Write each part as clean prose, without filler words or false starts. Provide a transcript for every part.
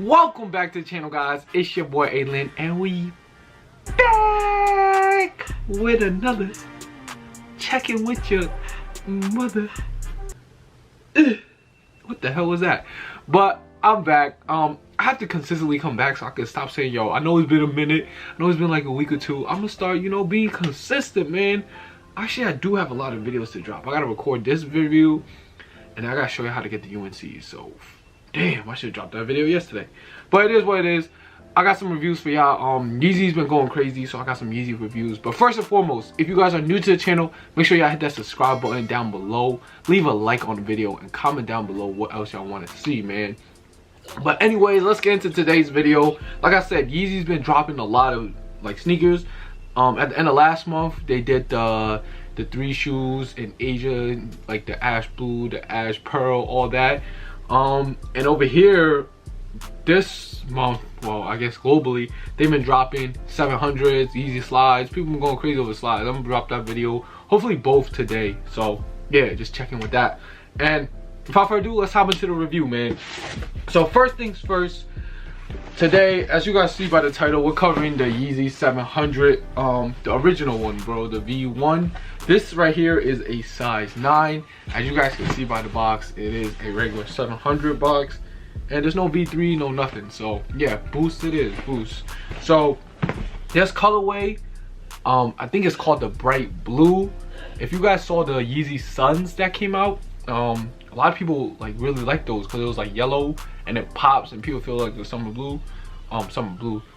Welcome back to the channel, guys. It's your boy ALin, and we back with another check-in with your mother. What the hell was that? But I'm back. I have to consistently come back so I can stop saying, yo, I know it's been a minute, I know it's been like a week or two. I'm gonna start, being consistent, man. Actually, I do have a lot of videos to drop. I gotta record this review, and I gotta show you how to get the UNC. So damn, I should have dropped that video yesterday. But it is what it is. I got some reviews for y'all. Yeezy's been going crazy, so I got some Yeezy reviews. But first and foremost, if you guys are new to the channel, make sure y'all hit that subscribe button down below. Leave a like on the video and comment down below what else y'all want to see, man. But anyways, let's get into today's video. Like I said, Yeezy's been dropping a lot of sneakers. At the end of last month, they did the 3 shoes in Asia, like the ash blue, the ash pearl, all that. And over here this month, well, I guess globally, they've been dropping 700s, Yeezy slides. People been going crazy over slides. I'm gonna drop that video, hopefully both today. So yeah, just checking with that. And without further ado, let's hop into the review, man. So first things first, today, as you guys see by the title, we're covering the Yeezy 700, the original one, bro, the V1. This right here is a size 9. As you guys can see by the box, it is a regular 700 box, and there's no V3, no nothing. So yeah, boost it is, boost. So there's colorway. I think it's called the bright blue. If you guys saw the Yeezy Suns that came out, a lot of people really like those because it was like yellow and it pops, and people feel like the summer blue,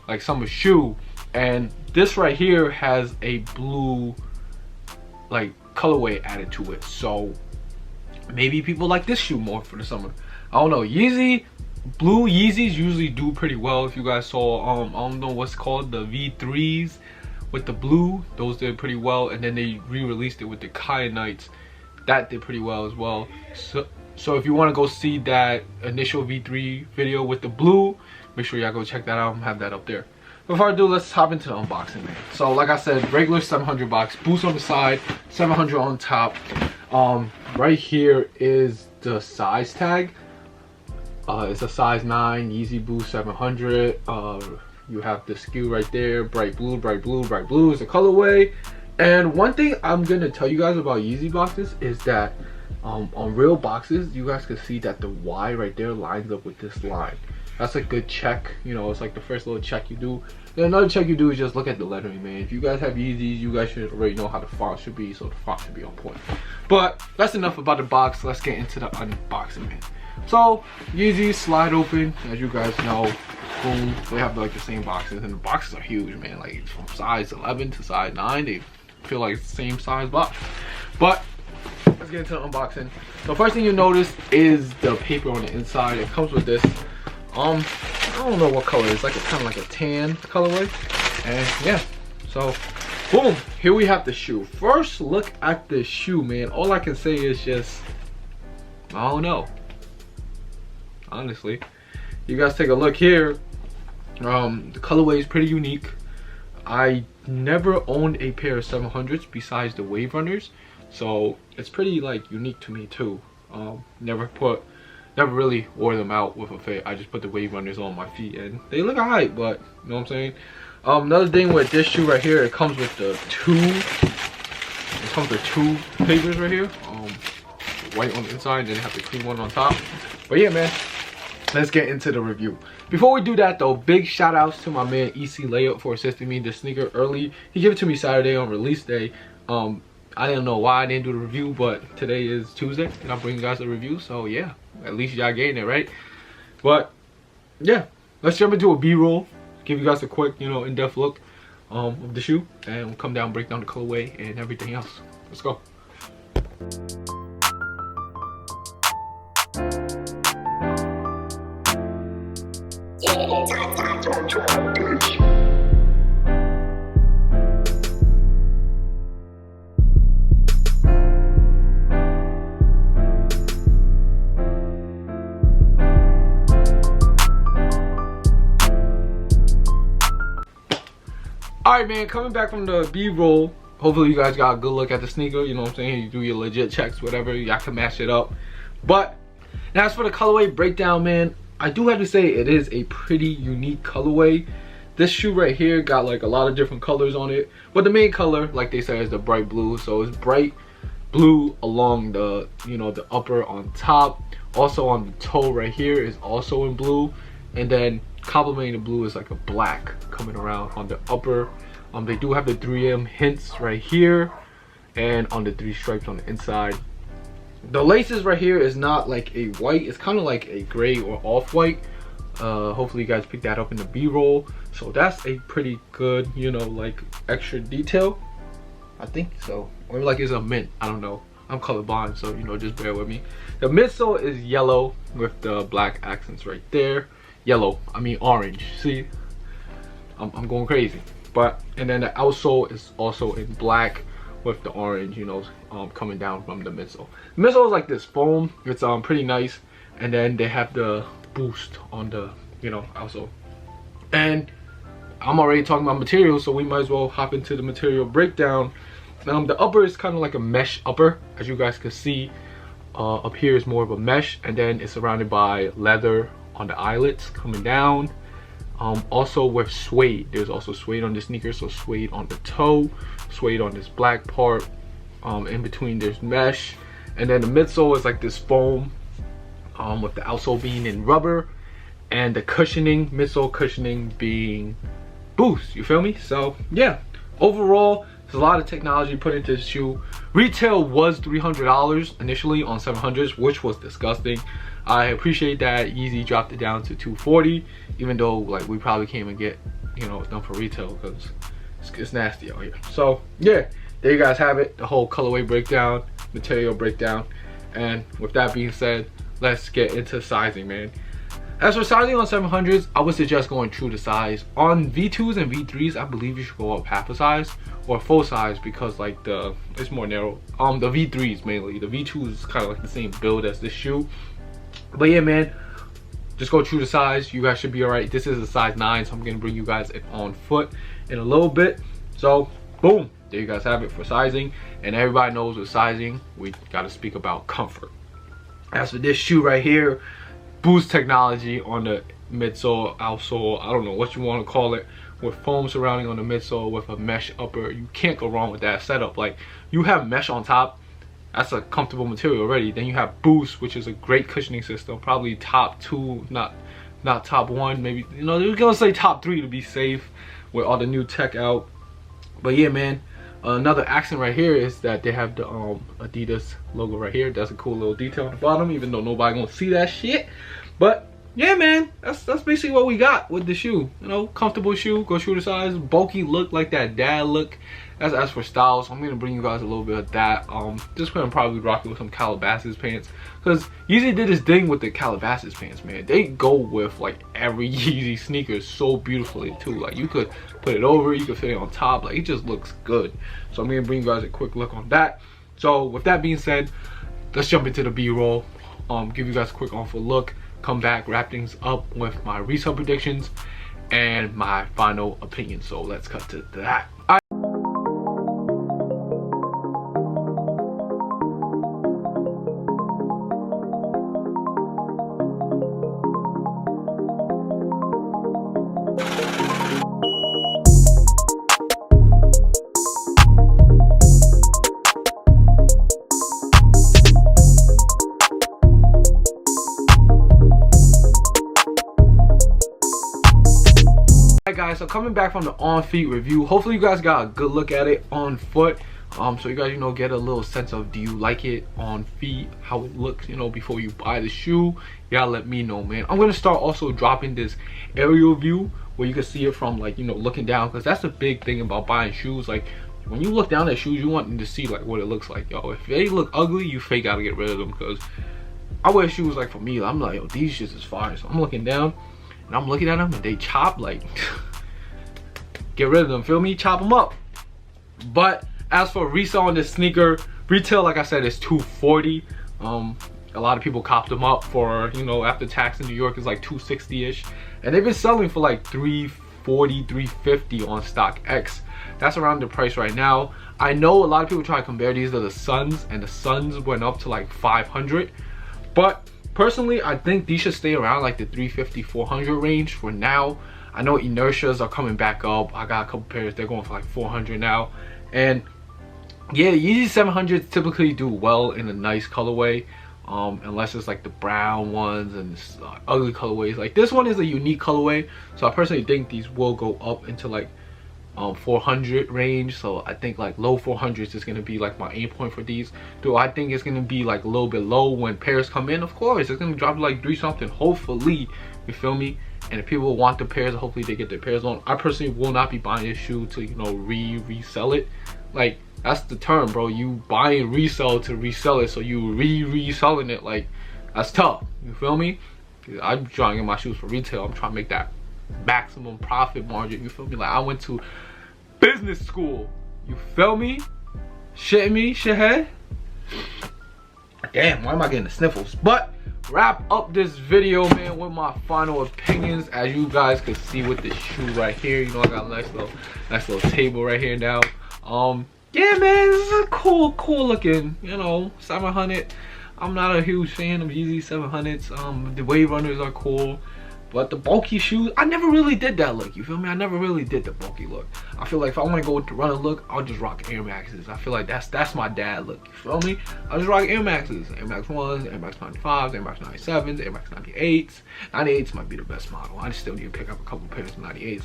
like summer shoe. And this right here has a blue colorway added to it, so maybe people like this shoe more for the summer. I don't know. Blue Yeezys usually do pretty well. If you guys saw, I don't know what's called, the V3s with the blue, those did pretty well. And then they re-released it with the Kyanites, that did pretty well as well. So if you want to go see that initial V3 video with the blue, make sure y'all go check that out. I'm have that up there. Before I do, let's hop into the unboxing, man. So like I said, regular 700 box, boost on the side, 700 on top. Right here is the size tag. It's a size 9 Yeezy Boost 700. You have the SKU right there, bright blue, bright blue, bright blue is the colorway. And one thing I'm gonna tell you guys about Yeezy boxes is that on real boxes, you guys can see that the Y right there lines up with this line. That's a good check. It's like the first little check you do. Then another check you do is just look at the lettering, man. If you guys have Yeezys, you guys should already know how the font should be, so the font should be on point. But that's enough about the box. Let's get into the unboxing, man. So Yeezy slide open, as you guys know. Boom, they have the same boxes, and the boxes are huge, man. Like from size 11 to size 9, they feel like the same size box. But let's get into the unboxing. The first thing you notice is the paper on the inside. It comes with this. I don't know what color it's kind of like a tan colorway. And yeah, so boom, here we have the shoe. First look at the shoe, man. All I can say is just, I don't know, honestly. You guys take a look here. The colorway is pretty unique. I never owned a pair of 700s besides the Wave Runners, so it's pretty unique to me too. Never really wore them out with a fit. I just put the Wave Runners on my feet, and they look alright, but you know what I'm saying. Another thing with this shoe right here, it comes with the two papers right here. White on the inside, and then they have the cream one on top. But yeah, man, let's get into the review. Before we do that though, big shout outs to my man EC Layup for assisting me the sneaker early. He gave it to me Saturday on release day. I didn't know why I didn't do the review, but today is Tuesday and I'm bringing you guys a review, so yeah, at least y'all getting it, right? But yeah, let's jump into a B-roll, give you guys a quick, in-depth look of the shoe, and we'll come down, break down the colorway and everything else. Let's go. Alright, man, coming back from the B-roll, hopefully you guys got a good look at the sneaker. You know what I'm saying? You do your legit checks, whatever, y'all can match it up. But And as for the colorway breakdown, man, I do have to say it is a pretty unique colorway. This shoe right here got like a lot of different colors on it, but the main color, like they say, is the bright blue. So it's bright blue along the, you know, the upper on top. Also on the toe right here is also in blue, and then complementing the blue is like a black coming around on the upper. They do have the 3M hints right here, and on the 3 stripes on the inside. The laces right here is not like a white, it's kind of like a gray or off-white. Hopefully you guys pick that up in the B-roll. So that's a pretty good, you know, like extra detail, I think so. Or like it's a mint, I don't know, I'm colorblind, so you know, just bear with me. The midsole is yellow with the black accents right there. Yellow, I mean orange, see, I'm going crazy. But and then the outsole is also in black with the orange, you know, coming down from the midsole. The midsole is like this foam, it's pretty nice. And then they have the boost on the, you know, outsole. And I'm already talking about material, so we might as well hop into the material breakdown. The upper is kind of like a mesh upper, as you guys can see. Up here is more of a mesh, and then it's surrounded by leather on the eyelets coming down. Also with suede, there's also suede on the sneaker, so suede on the toe, suede on this black part. In between there's mesh, and then the midsole is like this foam, with the outsole being in rubber, and the cushioning, midsole cushioning being boost, you feel me? So yeah, overall there's a lot of technology put into this shoe. Retail was $300 initially on 700s, which was disgusting. I appreciate that Yeezy dropped it down to $240, even though like we probably can't even get, you know, it's done for retail because it's nasty out here. So yeah, there you guys have it, the whole colorway breakdown, material breakdown. And with that being said, let's get into sizing, man. As for sizing on 700s, I would suggest going true to size. On V2s and V3s, I believe you should go up half a size or full size, because like it's more narrow. The V3s mainly. The V2s is kind of like the same build as this shoe. But yeah, man, just go true to size. You guys should be all right. This is a size 9, so I'm gonna bring you guys it on foot in a little bit. So boom, there you guys have it for sizing. And everybody knows with sizing, we gotta speak about comfort. As for this shoe right here, boost technology on the midsole, outsole, I don't know what you want to call it, with foam surrounding on the midsole with a mesh upper. You can't go wrong with that setup. Like, you have mesh on top, that's a comfortable material already. Then you have boost, which is a great cushioning system, probably top 2, not top 1, maybe, you know, we're gonna say top 3 to be safe with all the new tech out. But yeah, man, another accent right here is that they have the Adidas logo right here. That's a cool little detail on the bottom, even though nobody gonna see that shit. But yeah, man, that's basically what we got with the shoe. You know, comfortable shoe, go true to size, bulky look, like that dad look. As for styles, I'm gonna bring you guys a little bit of that. Just gonna probably rock it with some Calabasas pants, because Yeezy did this thing with the Calabasas pants, man. They go with like every Yeezy sneaker so beautifully too. Like, you could put it over, you could fit it on top, like it just looks good. So I'm gonna bring you guys a quick look on that. So with that being said, let's jump into the B-roll. Give you guys a quick on-foot look, come back, wrap things up with my resale predictions and my final opinion. So let's cut to that. Alright guys, so coming back from the on feet review, hopefully you guys got a good look at it on foot, so you guys, you know, get a little sense of, do you like it on feet, how it looks, you know, before you buy the shoe. You gotta let me know, man. I'm gonna start also dropping this aerial view where you can see it from, like, you know, looking down, because that's the big thing about buying shoes. Like, when you look down at shoes, you want them to see like what it looks like. Yo, if they look ugly, you fake gotta get rid of them, because I wear shoes, like, for me, I'm like, yo, these shits is fire. So I'm looking down and I'm looking at them and they chop, like, get rid of them, feel me? Chop them up. But as for resale on this sneaker, retail, like I said, is $240. A lot of people copped them up for, you know, after tax in New York is like $260-ish, and they've been selling for like $340, $350 on StockX. That's around the price right now. I know a lot of people try to compare these to the Suns, and the Suns went up to like $500, but personally, I think these should stay around like the 350, 400 range for now. I know inertias are coming back up. I got a couple pairs, they're going for like 400 now. And yeah, Yeezy 700s typically do well in a nice colorway, unless it's like the brown ones and ugly colorways. Like this one is a unique colorway, so I personally think these will go up into like 400 range. So I think like low 400s is going to be like my aim point for these. Do I think it's going to be like a little bit low when pairs come in? Of course, it's going to drop to like 3 something, hopefully, you feel me? And if people want the pairs, hopefully they get their pairs on. I personally will not be buying this shoe to, you know, resell it. Like, that's the term, bro. You buy and resell to resell it, so you reselling it. Like, that's tough, you feel me? I'm trying to get my shoes for retail. I'm trying to make that maximum profit margin, you feel me? Like, I went to business school, you feel me? Shitting me, shithead? Damn, why am I getting the sniffles? But wrap up this video, man, with my final opinions. As you guys can see with this shoe right here, you know, I got a nice little table right here now. Yeah, man, this is a cool looking, you know, 700. I'm not a huge fan of Yeezy 700s. The wave runners are cool, but the bulky shoes, I never really did that look, you feel me? I never really did the bulky look. I feel like if I want to go with the runner look, I'll just rock Air Maxes. I feel like that's my dad look, you feel me? I'll just rock Air Maxes, Air Max 1s, Air Max 95s, Air Max 97s, Air Max 98s. 98s might be the best model. I just still need to pick up a couple pairs of 98s.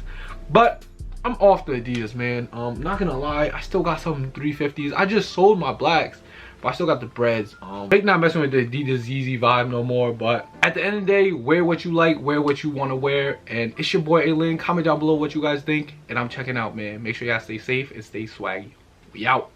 But I'm off the Adidas, man. Not gonna lie, I still got some 350s. I just sold my blacks, but I still got the breads. Like, not messing with the Adidas Yeezy vibe no more. But at the end of the day, wear what you like, wear what you want to wear. And it's your boy ALin. Comment down below what you guys think, and I'm checking out, man. Make sure y'all stay safe and stay swaggy. We out.